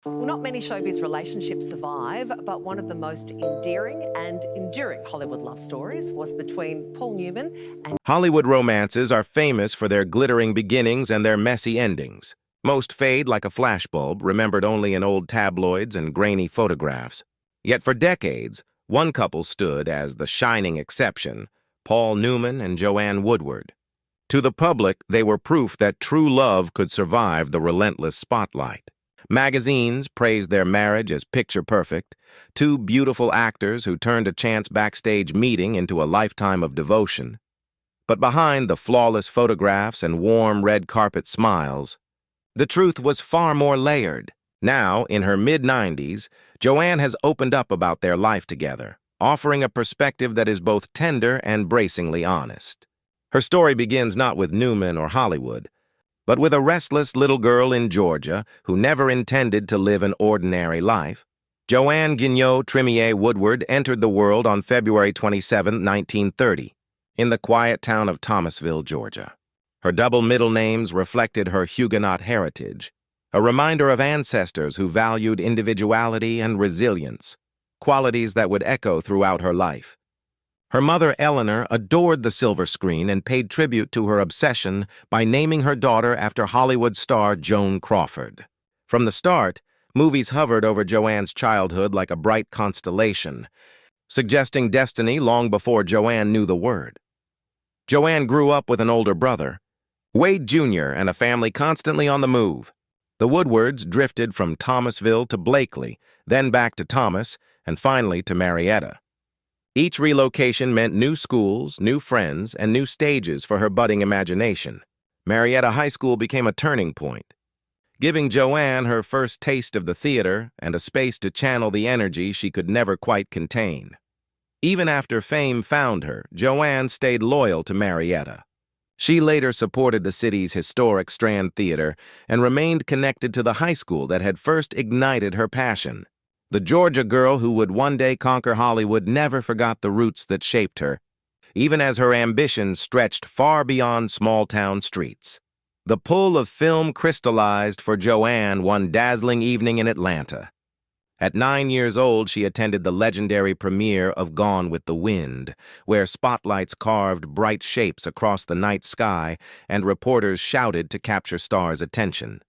Well, not many showbiz relationships survive, but one of the most endearing and enduring Hollywood love stories was between Paul Newman and Hollywood romances are famous for their glittering beginnings and their messy endings. Most fade like a flashbulb, remembered only in old tabloids and grainy photographs. Yet for decades, one couple stood as the shining exception, Paul Newman and Joanne Woodward. To the public, they were proof that true love could survive the relentless spotlight. Magazines praised their marriage as picture-perfect, two beautiful actors who turned a chance backstage meeting into a lifetime of devotion. But behind the flawless photographs and warm red carpet smiles, the truth was far more layered. Now, in her mid-90s, Joanne has opened up about their life together, offering a perspective that is both tender and bracingly honest. Her story begins not with Newman or Hollywood, but with a restless little girl in Georgia who never intended to live an ordinary life. Joanne Trimier Woodward entered the world on February 27, 1930, in the quiet town of Thomasville, Georgia. Her double middle names reflected her Huguenot heritage, a reminder of ancestors who valued individuality and resilience, qualities that would echo throughout her life. Her mother, Eleanor, adored the silver screen and paid tribute to her obsession by naming her daughter after Hollywood star Joan Crawford. From the start, movies hovered over Joanne's childhood like a bright constellation, suggesting destiny long before Joanne knew the word. Joanne grew up with an older brother, Wade Jr., and a family constantly on the move. The Woodwards drifted from Thomasville to Blakely, then back to Thomas, and finally to Marietta. Each relocation meant new schools, new friends, and new stages for her budding imagination. Marietta High School became a turning point, giving Joanne her first taste of the theater and a space to channel the energy she could never quite contain. Even after fame found her, Joanne stayed loyal to Marietta. She later supported the city's historic Strand Theater and remained connected to the high school that had first ignited her passion. The Georgia girl who would one day conquer Hollywood never forgot the roots that shaped her, even as her ambitions stretched far beyond small-town streets. The pull of film crystallized for Joanne one dazzling evening in Atlanta. At 9 years old, she attended the legendary premiere of Gone with the Wind, where spotlights carved bright shapes across the night sky and reporters shouted to capture stars' attention.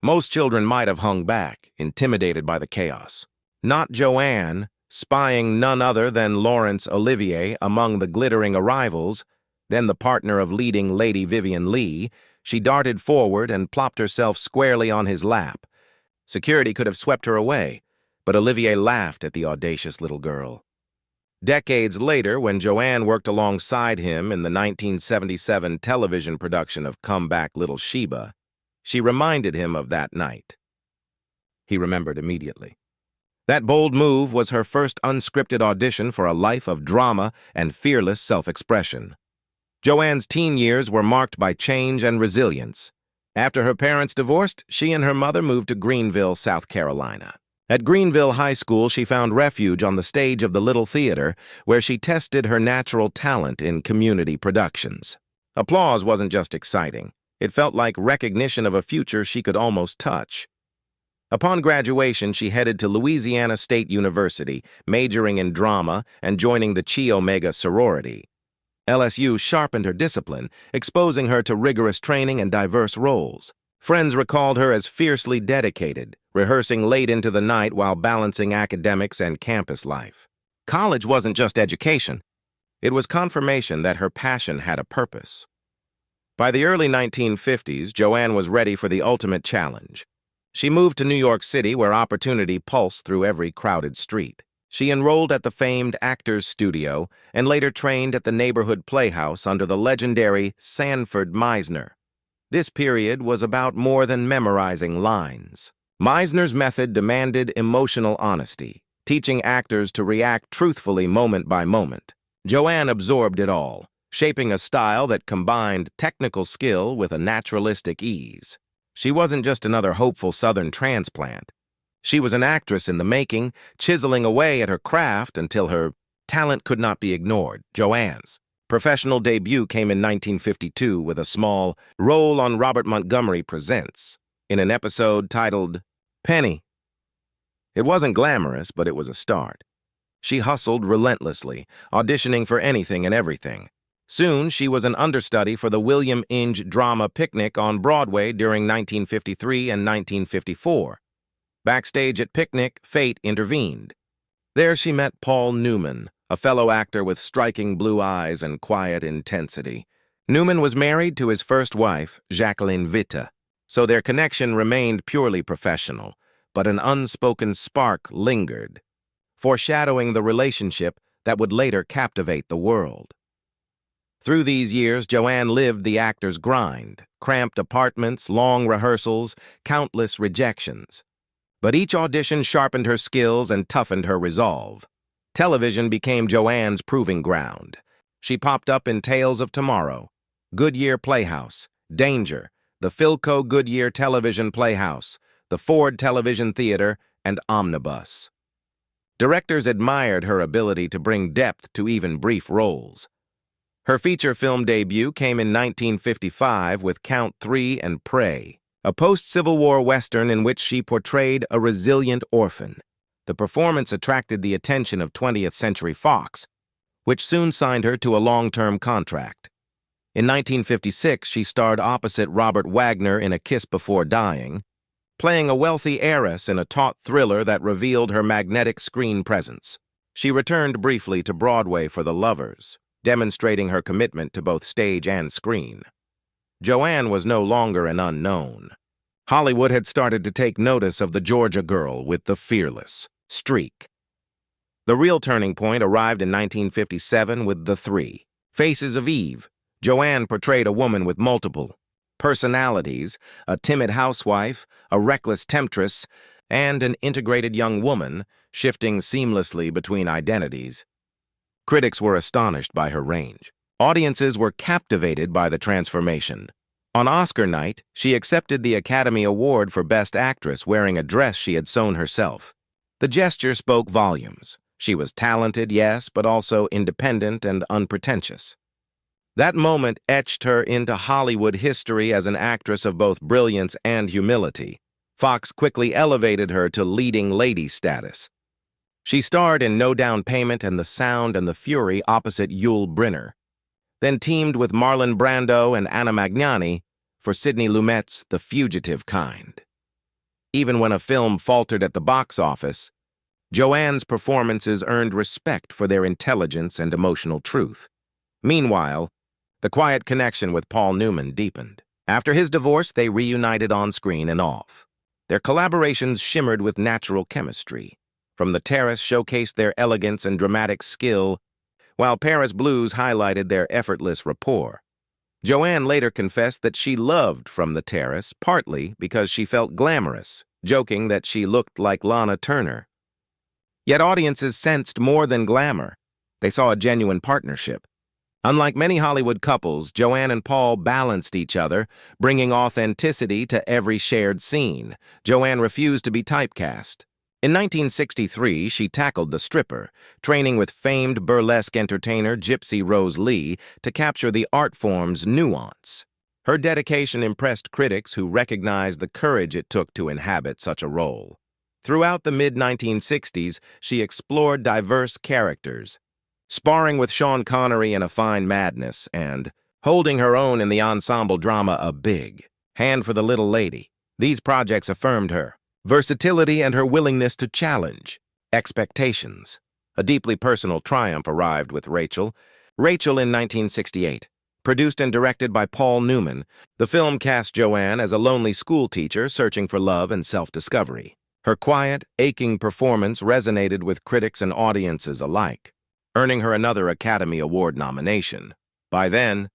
Most children might have hung back, intimidated by the chaos. Not Joanne, spying none other than Laurence Olivier among the glittering arrivals, then the partner of leading Lady Vivian Leigh. She darted forward and plopped herself squarely on his lap. Security could have swept her away, but Olivier laughed at the audacious little girl. Decades later, when Joanne worked alongside him in the 1977 television production of Come Back, Little Sheba, she reminded him of that night. He remembered immediately. That bold move was her first unscripted audition for a life of drama and fearless self-expression. Joanne's teen years were marked by change and resilience. After her parents divorced, she and her mother moved to Greenville, South Carolina. At Greenville High School, she found refuge on the stage of the Little Theater, where she tested her natural talent in community productions. Applause wasn't just exciting. It felt like recognition of a future she could almost touch. Upon graduation, she headed to Louisiana State University, majoring in drama and joining the Chi Omega sorority. LSU sharpened her discipline, exposing her to rigorous training and diverse roles. Friends recalled her as fiercely dedicated, rehearsing late into the night while balancing academics and campus life. College wasn't just education. It was confirmation that her passion had a purpose. By the early 1950s, Joanne was ready for the ultimate challenge. She moved to New York City, where opportunity pulsed through every crowded street. She enrolled at the famed Actors Studio and later trained at the neighborhood playhouse under the legendary Sanford Meisner. This period was about more than memorizing lines. Meisner's method demanded emotional honesty, teaching actors to react truthfully moment by moment. Joanne absorbed it all, shaping a style that combined technical skill with a naturalistic ease. She wasn't just another hopeful Southern transplant. She was an actress in the making, chiseling away at her craft until her talent could not be ignored. Joanne's professional debut came in 1952 with a small role on Robert Montgomery Presents, in an episode titled Penny, It wasn't glamorous, but it was a start. She hustled relentlessly, auditioning for anything and everything. Soon, she was an understudy for the William Inge drama Picnic on Broadway during 1953 and 1954. Backstage at Picnic, fate intervened. There she met Paul Newman, a fellow actor with striking blue eyes and quiet intensity. Newman was married to his first wife, Jacqueline Witte, so their connection remained purely professional, but an unspoken spark lingered, foreshadowing the relationship that would later captivate the world. Through these years, Joanne lived the actor's grind, cramped apartments, long rehearsals, countless rejections. But each audition sharpened her skills and toughened her resolve. Television became Joanne's proving ground. She popped up in Tales of Tomorrow, Goodyear Playhouse, Danger, the Philco Goodyear Television Playhouse, the Ford Television Theater, and Omnibus. Directors admired her ability to bring depth to even brief roles. Her feature film debut came in 1955 with Count 3 and Prey, a post-Civil War Western in which she portrayed a resilient orphan. The performance attracted the attention of 20th Century Fox, which soon signed her to a long-term contract. In 1956, she starred opposite Robert Wagner in A Kiss Before Dying, playing a wealthy heiress in a taut thriller that revealed her magnetic screen presence. She returned briefly to Broadway for The Lovers, demonstrating her commitment to both stage and screen. Joanne was no longer an unknown. Hollywood had started to take notice of the Georgia girl with the fearless streak. The real turning point arrived in 1957 with The Three Faces of Eve. Joanne portrayed a woman with multiple personalities, a timid housewife, a reckless temptress, and an integrated young woman, shifting seamlessly between identities. Critics were astonished by her range. Audiences were captivated by the transformation. On Oscar night, she accepted the Academy Award for Best Actress wearing a dress she had sewn herself. The gesture spoke volumes. She was talented, yes, but also independent and unpretentious. That moment etched her into Hollywood history as an actress of both brilliance and humility. Fox quickly elevated her to leading lady status. She starred in No Down Payment and The Sound and the Fury opposite Yul Brynner, then teamed with Marlon Brando and Anna Magnani for Sidney Lumet's The Fugitive Kind. Even when a film faltered at the box office, Joanne's performances earned respect for their intelligence and emotional truth. Meanwhile, the quiet connection with Paul Newman deepened. After his divorce, they reunited on screen and off. Their collaborations shimmered with natural chemistry. From the Terrace showcased their elegance and dramatic skill, while Paris Blues highlighted their effortless rapport. Joanne later confessed that she loved From the Terrace, partly because she felt glamorous, joking that she looked like Lana Turner. Yet audiences sensed more than glamour. They saw a genuine partnership. Unlike many Hollywood couples, Joanne and Paul balanced each other, bringing authenticity to every shared scene. Joanne refused to be typecast. In 1963, she tackled the stripper, training with famed burlesque entertainer Gypsy Rose Lee to capture the art form's nuance. Her dedication impressed critics who recognized the courage it took to inhabit such a role. Throughout the mid-1960s, she explored diverse characters, sparring with Sean Connery in A Fine Madness and holding her own in the ensemble drama A Big Hand for the Little Lady. These projects affirmed her versatility and her willingness to challenge expectations. A deeply personal triumph arrived with Rachel. Rachel in 1968. Produced and directed by Paul Newman, the film cast Joanne as a lonely schoolteacher searching for love and self-discovery. Her quiet, aching performance resonated with critics and audiences alike, earning her another Academy Award nomination. By then,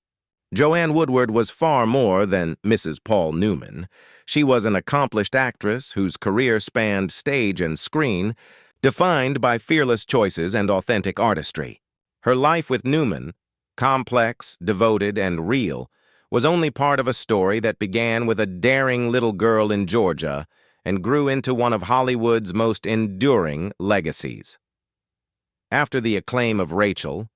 Joanne Woodward was far more than Mrs. Paul Newman. She was an accomplished actress whose career spanned stage and screen, defined by fearless choices and authentic artistry. Her life with Newman, complex, devoted, and real, was only part of a story that began with a daring little girl in Georgia and grew into one of Hollywood's most enduring legacies. After the acclaim of Rachel,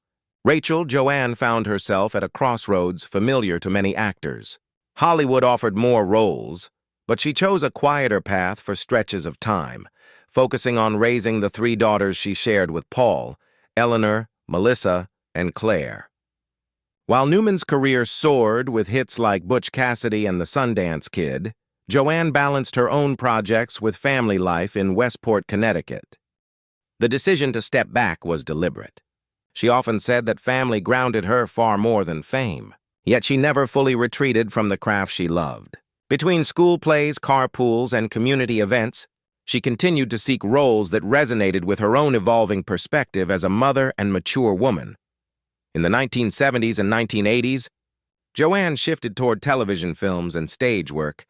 Joanne found herself at a crossroads familiar to many actors. Hollywood offered more roles, But she chose a quieter path for stretches of time, focusing on raising the 3 daughters she shared with Paul, Eleanor, Melissa, and Claire. While Newman's career soared with hits like Butch Cassidy and the Sundance Kid, Joanne balanced her own projects with family life in Westport, Connecticut. The decision to step back was deliberate. She often said that family grounded her far more than fame, yet she never fully retreated from the craft she loved. Between school plays, carpools, and community events, she continued to seek roles that resonated with her own evolving perspective as a mother and mature woman. In the 1970s and 1980s, Joanne shifted toward television films and stage work,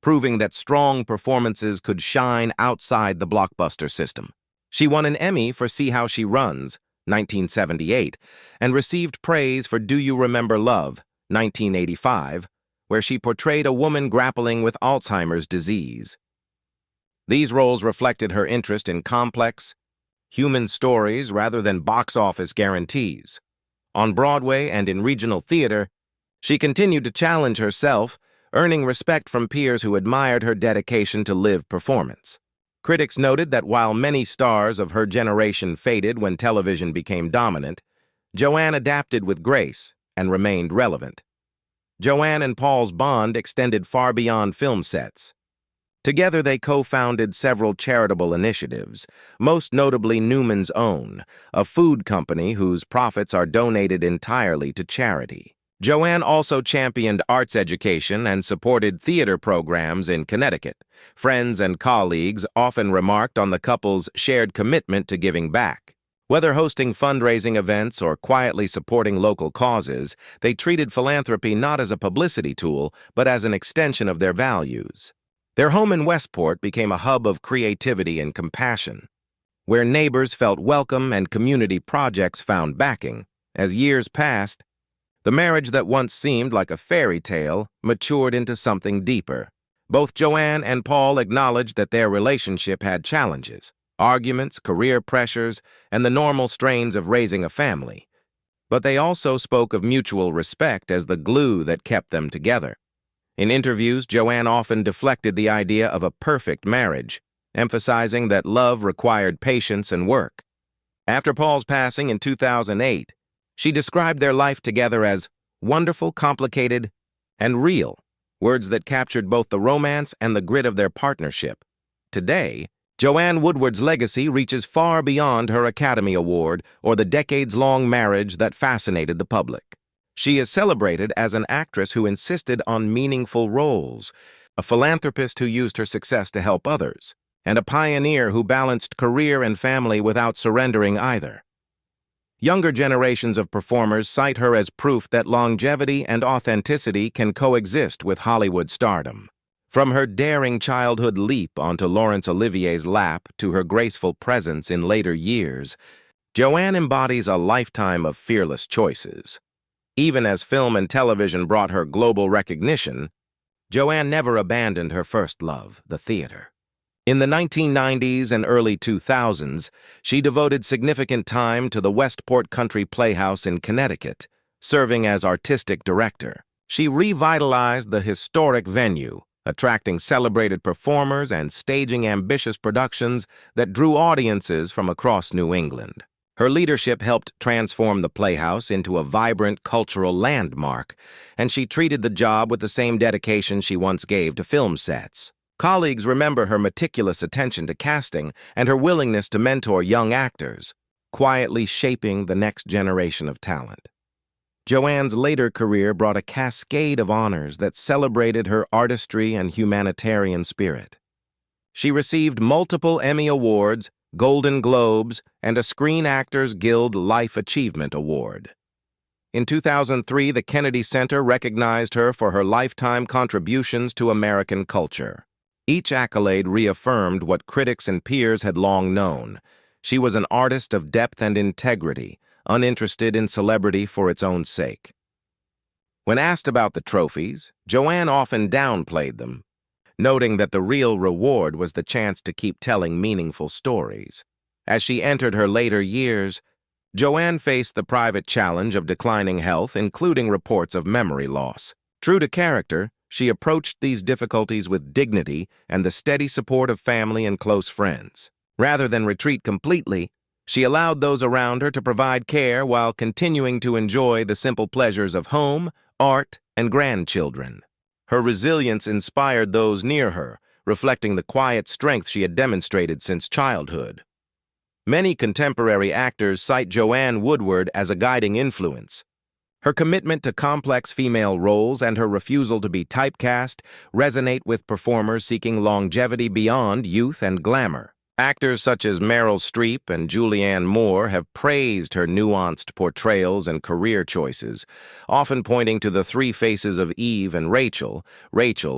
proving that strong performances could shine outside the blockbuster system. She won an Emmy for See How She Runs, 1978, and received praise for Do You Remember Love, 1985, where she portrayed a woman grappling with Alzheimer's disease. These roles reflected her interest in complex, human stories rather than box office guarantees. On Broadway and in regional theater, she continued to challenge herself, earning respect from peers who admired her dedication to live performance. Critics noted that while many stars of her generation faded when television became dominant, Joanne adapted with grace and remained relevant. Joanne and Paul's bond extended far beyond film sets. Together, they co-founded several charitable initiatives, most notably Newman's Own, a food company whose profits are donated entirely to charity. Joanne also championed arts education and supported theater programs in Connecticut. Friends and colleagues often remarked on the couple's shared commitment to giving back. Whether hosting fundraising events or quietly supporting local causes, they treated philanthropy not as a publicity tool, but as an extension of their values. Their home in Westport became a hub of creativity and compassion, where neighbors felt welcome and community projects found backing. As years passed, the marriage that once seemed like a fairy tale matured into something deeper. Both Joanne and Paul acknowledged that their relationship had challenges, arguments, career pressures, and the normal strains of raising a family. But they also spoke of mutual respect as the glue that kept them together. In interviews, Joanne often deflected the idea of a perfect marriage, emphasizing that love required patience and work. After Paul's passing in 2008, she described their life together as wonderful, complicated, and real, words that captured both the romance and the grit of their partnership. Today, Joanne Woodward's legacy reaches far beyond her Academy Award or the decades-long marriage that fascinated the public. She is celebrated as an actress who insisted on meaningful roles, a philanthropist who used her success to help others, and a pioneer who balanced career and family without surrendering either. Younger generations of performers cite her as proof that longevity and authenticity can coexist with Hollywood stardom. From her daring childhood leap onto Laurence Olivier's lap to her graceful presence in later years, Joanne embodies a lifetime of fearless choices. Even as film and television brought her global recognition, Joanne never abandoned her first love, the theater. In the 1990s and early 2000s, she devoted significant time to the Westport Country Playhouse in Connecticut, serving as artistic director. She revitalized the historic venue, attracting celebrated performers and staging ambitious productions that drew audiences from across New England. Her leadership helped transform the Playhouse into a vibrant cultural landmark, and she treated the job with the same dedication she once gave to film sets. Colleagues remember her meticulous attention to casting and her willingness to mentor young actors, quietly shaping the next generation of talent. Joanne's later career brought a cascade of honors that celebrated her artistry and humanitarian spirit. She received multiple Emmy Awards, Golden Globes, and a Screen Actors Guild Life Achievement Award. In 2003, the Kennedy Center recognized her for her lifetime contributions to American culture. Each accolade reaffirmed what critics and peers had long known. She was an artist of depth and integrity, uninterested in celebrity for its own sake. When asked about the trophies, Joanne often downplayed them, noting that the real reward was the chance to keep telling meaningful stories. As she entered her later years, Joanne faced the private challenge of declining health, including reports of memory loss. True to character, she approached these difficulties with dignity and the steady support of family and close friends. Rather than retreat completely, she allowed those around her to provide care while continuing to enjoy the simple pleasures of home, art, and grandchildren. Her resilience inspired those near her, reflecting the quiet strength she had demonstrated since childhood. Many contemporary actors cite Joanne Woodward as a guiding influence. Her commitment to complex female roles and her refusal to be typecast resonate with performers seeking longevity beyond youth and glamour. Actors such as Meryl Streep and Julianne Moore have praised her nuanced portrayals and career choices, often pointing to the three faces of Eve and Rachel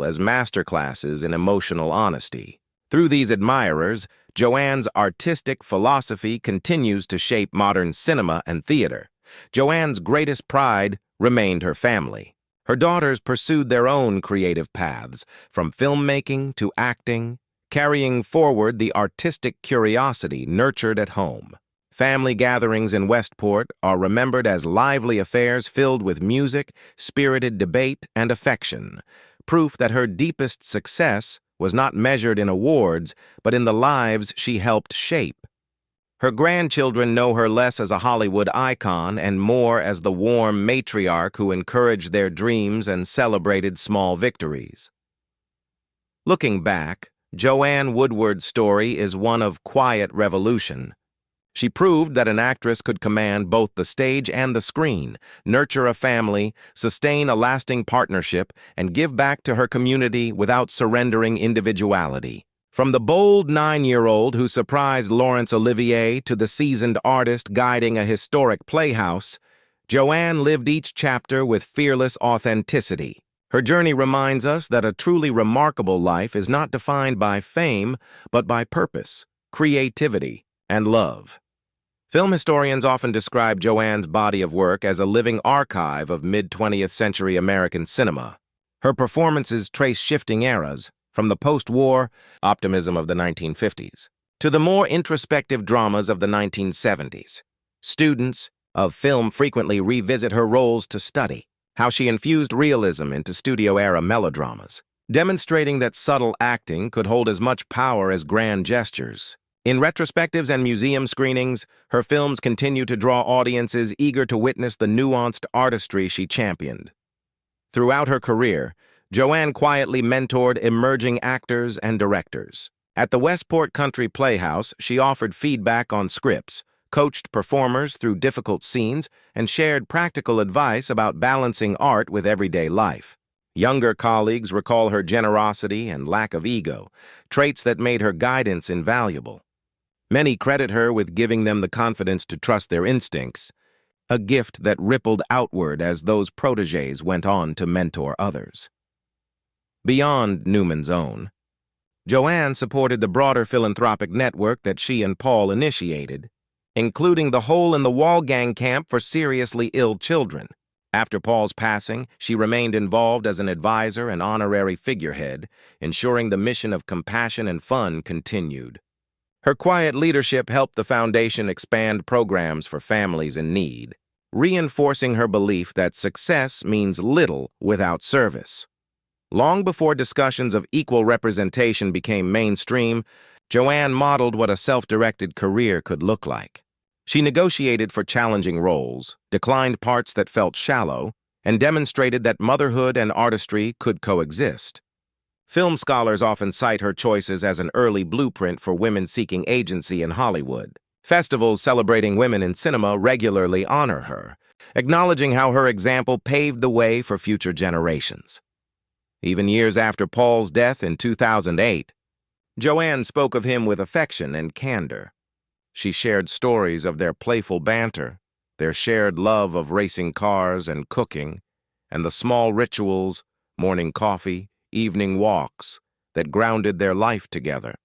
as masterclasses in emotional honesty. Through these admirers, Joanne's artistic philosophy continues to shape modern cinema and theater. Joanne's greatest pride remained her family. Her daughters pursued their own creative paths, from filmmaking to acting, carrying forward the artistic curiosity nurtured at home. Family gatherings in Westport are remembered as lively affairs filled with music, spirited debate, and affection, proof that her deepest success was not measured in awards, but in the lives she helped shape. Her grandchildren know her less as a Hollywood icon and more as the warm matriarch who encouraged their dreams and celebrated small victories. Looking back, Joanne Woodward's story is one of quiet revolution. She proved that an actress could command both the stage and the screen, nurture a family, sustain a lasting partnership, and give back to her community without surrendering individuality. From the bold 9-year-old who surprised Laurence Olivier to the seasoned artist guiding a historic playhouse, Joanne lived each chapter with fearless authenticity. Her journey reminds us that a truly remarkable life is not defined by fame, but by purpose, creativity, and love. Film historians often describe Joanne's body of work as a living archive of mid-20th century American cinema. Her performances trace shifting eras, from the post-war optimism of the 1950s to the more introspective dramas of the 1970s. Students of film frequently revisit her roles to study how she infused realism into studio-era melodramas, demonstrating that subtle acting could hold as much power as grand gestures. In retrospectives and museum screenings, her films continue to draw audiences eager to witness the nuanced artistry she championed. Throughout her career, Joanne quietly mentored emerging actors and directors. At the Westport Country Playhouse, she offered feedback on scripts, coached performers through difficult scenes, and shared practical advice about balancing art with everyday life. Younger colleagues recall her generosity and lack of ego, traits that made her guidance invaluable. Many credit her with giving them the confidence to trust their instincts, a gift that rippled outward as those protégés went on to mentor others. Beyond Newman's own, Joanne supported the broader philanthropic network that she and Paul initiated, including the Hole in the Wall Gang camp for seriously ill children. After Paul's passing, she remained involved as an advisor and honorary figurehead, ensuring the mission of compassion and fun continued. Her quiet leadership helped the foundation expand programs for families in need, reinforcing her belief that success means little without service. Long before discussions of equal representation became mainstream, Joanne modeled what a self-directed career could look like. She negotiated for challenging roles, declined parts that felt shallow, and demonstrated that motherhood and artistry could coexist. Film scholars often cite her choices as an early blueprint for women seeking agency in Hollywood. Festivals celebrating women in cinema regularly honor her, acknowledging how her example paved the way for future generations. Even years after Paul's death in 2008, Joanne spoke of him with affection and candor. She shared stories of their playful banter, their shared love of racing cars and cooking, and the small rituals, morning coffee, evening walks, that grounded their life together.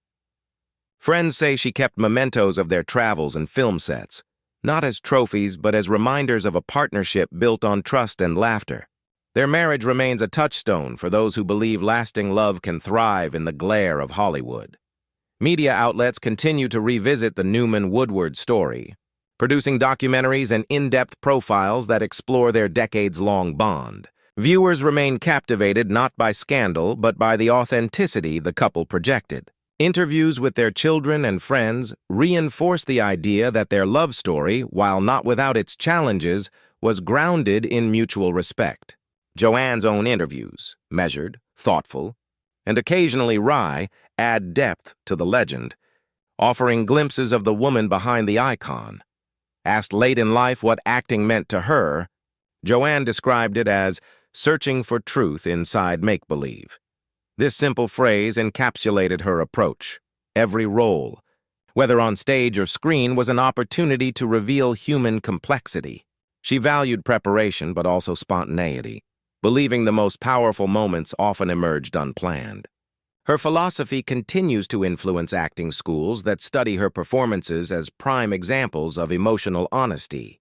Friends say she kept mementos of their travels and film sets, not as trophies but as reminders of a partnership built on trust and laughter. Their marriage remains a touchstone for those who believe lasting love can thrive in the glare of Hollywood. Media outlets continue to revisit the Newman-Woodward story, producing documentaries and in-depth profiles that explore their decades-long bond. Viewers remain captivated not by scandal, but by the authenticity the couple projected. Interviews with their children and friends reinforce the idea that their love story, while not without its challenges, was grounded in mutual respect. Joanne's own interviews, measured, thoughtful, and occasionally wry, add depth to the legend, offering glimpses of the woman behind the icon. Asked late in life what acting meant to her, Joanne described it as searching for truth inside make-believe. This simple phrase encapsulated her approach. Every role, whether on stage or screen, was an opportunity to reveal human complexity. She valued preparation but also spontaneity, believing the most powerful moments often emerged unplanned. Her philosophy continues to influence acting schools that study her performances as prime examples of emotional honesty.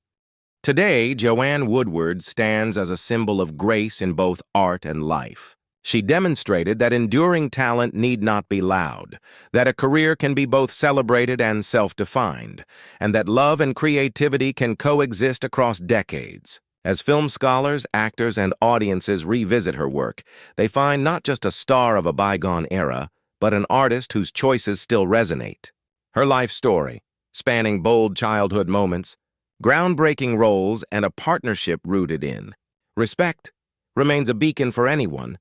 Today, Joanne Woodward stands as a symbol of grace in both art and life. She demonstrated that enduring talent need not be loud, that a career can be both celebrated and self-defined, and that love and creativity can coexist across decades. As film scholars, actors, and audiences revisit her work, they find not just a star of a bygone era, but an artist whose choices still resonate. Her life story, spanning bold childhood moments, groundbreaking roles, and a partnership rooted in respect, remains a beacon for anyone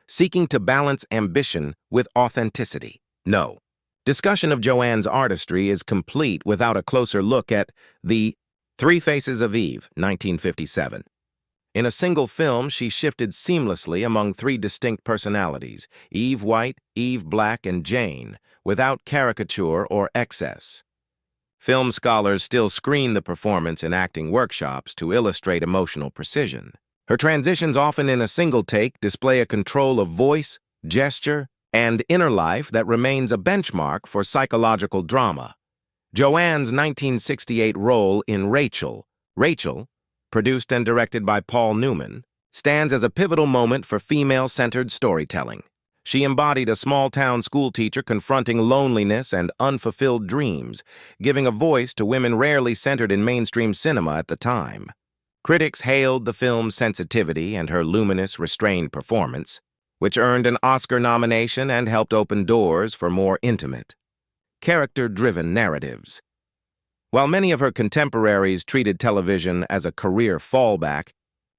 seeking to balance ambition with authenticity. No. Discussion of Joanne's artistry is complete without a closer look at the Three Faces of Eve, 1957. In a single film, she shifted seamlessly among three distinct personalities, Eve White, Eve Black, and Jane, without caricature or excess. Film scholars still screen the performance in acting workshops to illustrate emotional precision. Her transitions, often in a single take, display a control of voice, gesture, and inner life that remains a benchmark for psychological drama. Joanne's 1968 role in Rachel, produced and directed by Paul Newman, stands as a pivotal moment for female-centered storytelling. She embodied a small-town schoolteacher confronting loneliness and unfulfilled dreams, giving a voice to women rarely centered in mainstream cinema at the time. Critics hailed the film's sensitivity and her luminous, restrained performance, which earned an Oscar nomination and helped open doors for more intimate, character-driven narratives. While many of her contemporaries treated television as a career fallback,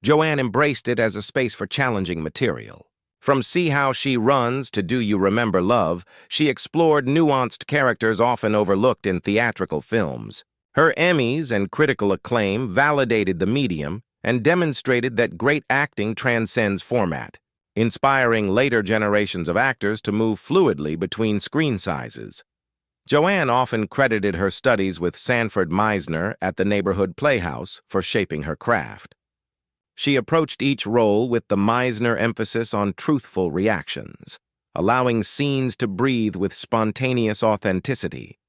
Joanne embraced it as a space for challenging material. From See How She Runs to Do You Remember Love, she explored nuanced characters often overlooked in theatrical films. Her Emmys and critical acclaim validated the medium and demonstrated that great acting transcends format, inspiring later generations of actors to move fluidly between screen sizes. Joanne often credited her studies with Sanford Meisner at the Neighborhood Playhouse for shaping her craft. She approached each role with the Meisner emphasis on truthful reactions, allowing scenes to breathe with spontaneous authenticity.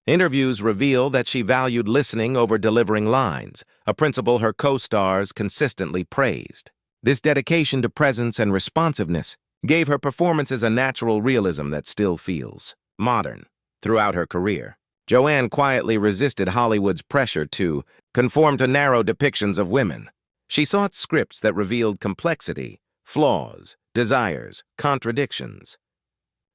Interviews reveal that she valued listening over delivering lines, a principle her co-stars consistently praised. This dedication to presence and responsiveness gave her performances a natural realism that still feels modern. Throughout her career, Joanne quietly resisted Hollywood's pressure to conform to narrow depictions of women. She sought scripts that revealed complexity, flaws, desires, contradictions.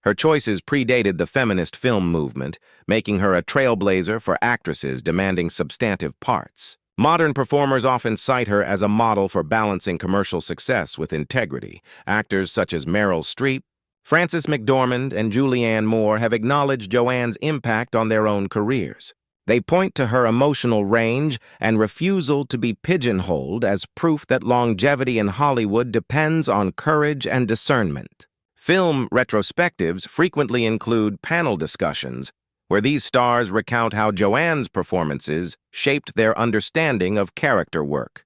Her choices predated the feminist film movement, making her a trailblazer for actresses demanding substantive parts. Modern performers often cite her as a model for balancing commercial success with integrity. Actors such as Meryl Streep, Frances McDormand, and Julianne Moore have acknowledged Joanne's impact on their own careers. They point to her emotional range and refusal to be pigeonholed as proof that longevity in Hollywood depends on courage and discernment. Film retrospectives frequently include panel discussions where these stars recount how Joanne's performances shaped their understanding of character work.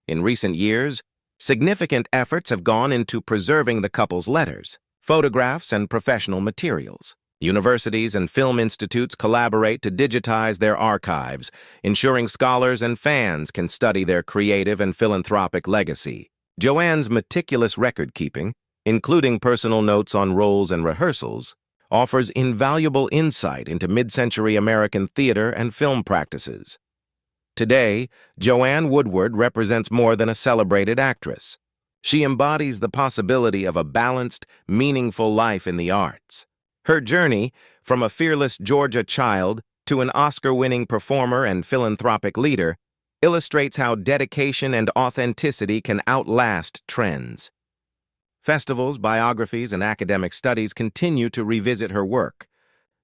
In recent years, significant efforts have gone into preserving the couple's letters, photographs, and professional materials. Universities and film institutes collaborate to digitize their archives, ensuring scholars and fans can study their creative and philanthropic legacy. Joanne's meticulous record-keeping, including personal notes on roles and rehearsals, offers invaluable insight into mid-century American theater and film practices. Today, Joanne Woodward represents more than a celebrated actress. She embodies the possibility of a balanced, meaningful life in the arts. Her journey, from a fearless Georgia child to an Oscar-winning performer and philanthropic leader, illustrates how dedication and authenticity can outlast trends. Festivals, biographies, and academic studies continue to revisit her work,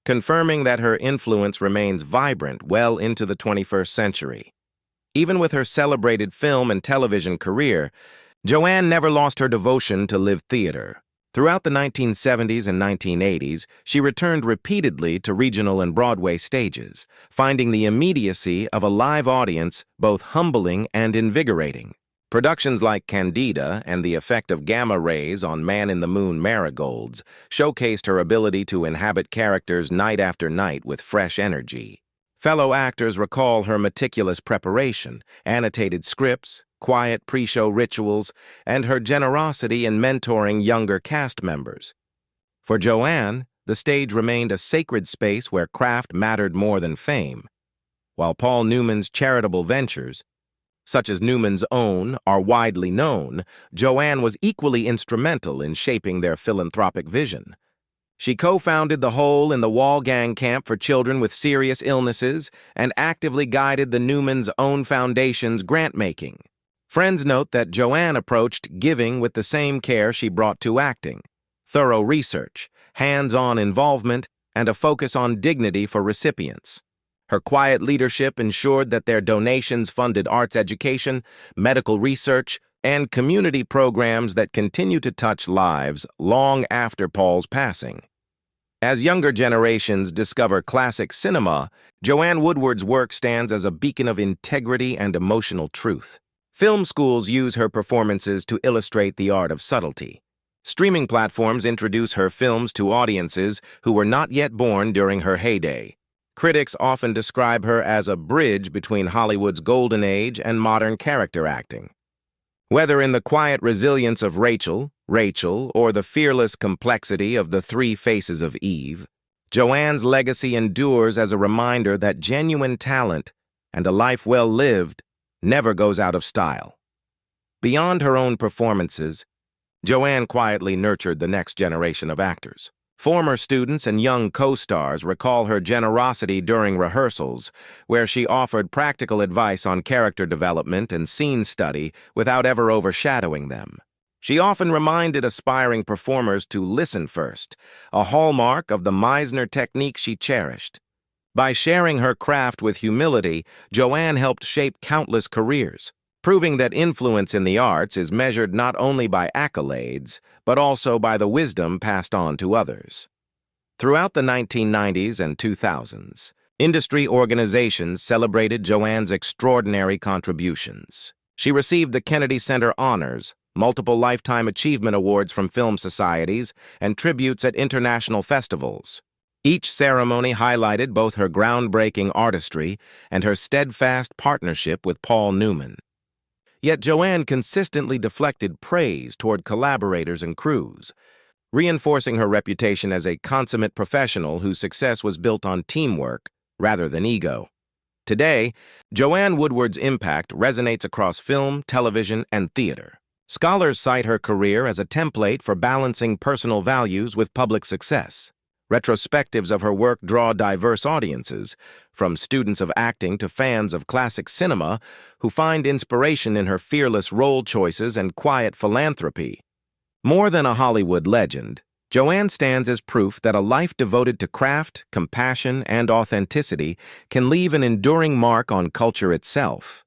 confirming that her influence remains vibrant well into the 21st century. Even with her celebrated film and television career, Joanne never lost her devotion to live theater. Throughout the 1970s and 1980s, she returned repeatedly to regional and Broadway stages, finding the immediacy of a live audience both humbling and invigorating. Productions like Candida and the effect of gamma rays on man-in-the-moon marigolds showcased her ability to inhabit characters night after night with fresh energy. Fellow actors recall her meticulous preparation, annotated scripts, quiet pre-show rituals, and her generosity in mentoring younger cast members. For Joanne, the stage remained a sacred space where craft mattered more than fame, while Paul Newman's charitable ventures, such as Newman's Own, are widely known. Joanne was equally instrumental in shaping their philanthropic vision. She co-founded the Hole in the Wall Gang Camp for children with serious illnesses and actively guided the Newman's Own Foundation's grant-making. Friends note that Joanne approached giving with the same care she brought to acting: thorough research, hands-on involvement, and a focus on dignity for recipients. Her quiet leadership ensured that their donations funded arts education, medical research, and community programs that continue to touch lives long after Paul's passing. As younger generations discover classic cinema, Joanne Woodward's work stands as a beacon of integrity and emotional truth. Film schools use her performances to illustrate the art of subtlety. Streaming platforms introduce her films to audiences who were not yet born during her heyday. Critics often describe her as a bridge between Hollywood's golden age and modern character acting. Whether in the quiet resilience of Rachel, or the fearless complexity of the three faces of Eve, Joanne's legacy endures as a reminder that genuine talent and a life well lived never goes out of style. Beyond her own performances, Joanne quietly nurtured the next generation of actors. Former students and young co-stars recall her generosity during rehearsals, where she offered practical advice on character development and scene study without ever overshadowing them. She often reminded aspiring performers to listen first, a hallmark of the Meisner technique she cherished. By sharing her craft with humility, Joanne helped shape countless careers, proving that influence in the arts is measured not only by accolades, but also by the wisdom passed on to others. Throughout the 1990s and 2000s, industry organizations celebrated Joanne's extraordinary contributions. She received the Kennedy Center Honors, multiple Lifetime Achievement Awards from film societies, and tributes at international festivals. Each ceremony highlighted both her groundbreaking artistry and her steadfast partnership with Paul Newman. Yet Joanne consistently deflected praise toward collaborators and crews, reinforcing her reputation as a consummate professional whose success was built on teamwork rather than ego. Today, Joanne Woodward's impact resonates across film, television, and theater. Scholars cite her career as a template for balancing personal values with public success. Retrospectives of her work draw diverse audiences, from students of acting to fans of classic cinema, who find inspiration in her fearless role choices and quiet philanthropy. More than a Hollywood legend, Joanne stands as proof that a life devoted to craft, compassion, and authenticity can leave an enduring mark on culture itself.